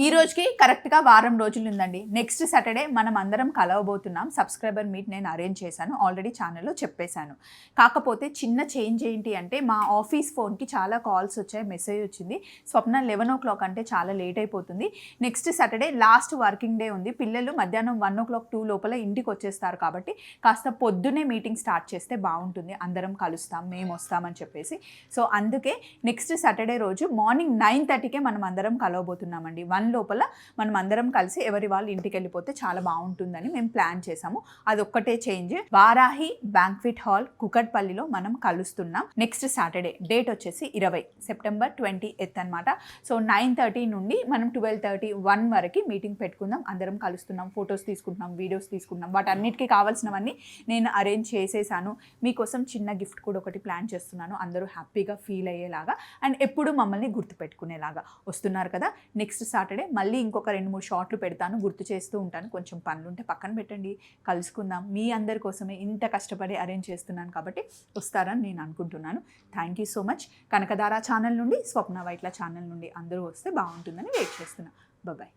ఈ రోజుకి కరెక్ట్గా వారం రోజులు ఉందండి. నెక్స్ట్ సాటర్డే మనం అందరం కలవబోతున్నాం. సబ్స్క్రైబర్ మీట్ నేను అరేంజ్ చేశాను, ఆల్రెడీ ఛానల్లో చెప్పేశాను. కాకపోతే చిన్న చేంజ్ ఏంటి అంటే మా ఆఫీస్ ఫోన్కి చాలా కాల్స్ వచ్చాయి, మెసేజ్ వచ్చింది. స్వప్న 11 అంటే చాలా లేట్ అయిపోతుంది, next Saturday last working day ఉంది, పిల్లలు మధ్యాహ్నం 1 2 లోపల ఇంటికి వచ్చేస్తారు కాబట్టి కాస్త పొద్దునే మీటింగ్ స్టార్ట్ చేస్తే బాగుంటుంది, అందరం కలుస్తాం, మేము వస్తామని చెప్పేసి. సో అందుకే నెక్స్ట్ సాటర్డే రోజు మార్నింగ్ 9:30కే మనం అందరం కలవబోతున్నామండి. 1 లోపల మనం అందరం కలిసి ఎవరి వాళ్ళు ఇంటికి వెళ్ళిపోతే చాలా బాగుంటుందని మేము ప్లాన్ చేసాము. అదొక్కటే చేంజ్. వారాహి బ్యాంక్వెట్ హాల్ కుకట్పల్లిలో మనం కలుస్తున్నాం నెక్స్ట్ సాటర్డే. డేట్ వచ్చేసి 20 సెప్టెంబర్ 28 అనమాట. సో 9:30 నుండి మనం 12:30 1 వరకు మీటింగ్ పెట్టుకుందాం, అందరం కలుస్తున్నాం, ఫొటోస్ తీసుకుంటున్నాం, వీడియోస్ తీసుకుంటున్నాం. వాటన్నిటికీ కావాల్సినవన్నీ నేను అరేంజ్ చేసేసాను. మీకోసం చిన్న గిఫ్ట్ కూడా ఒకటి ప్లాన్ చేస్తున్నాను, అందరూ హ్యాపీగా ఫీల్ అయ్యేలాగా అండ్ ఎప్పుడు మమ్మల్ని గుర్తుపెట్టుకునేలాగా. వస్తున్నారు కదా నెక్స్ట్ సాటర్డే. మళ్ళీ ఇంకొక 2-3 షార్ట్లు పెడతాను, గుర్తు చేస్తూ ఉంటాను. కొంచెం పనులుంటే పక్కన పెట్టండి, కలుసుకుందాం. మీ అందరి కోసమే ఇంత కష్టపడి అరేంజ్ చేస్తున్నాను కాబట్టి వస్తారని నేను అనుకుంటున్నాను. Thank you so much. Kanakadhara channel నుండి, స్వప్న వైట్ల ఛానల్ నుండి అందరూ వస్తే బాగుంటుందని వెయిట్ చేస్తున్నాను. బాయ్.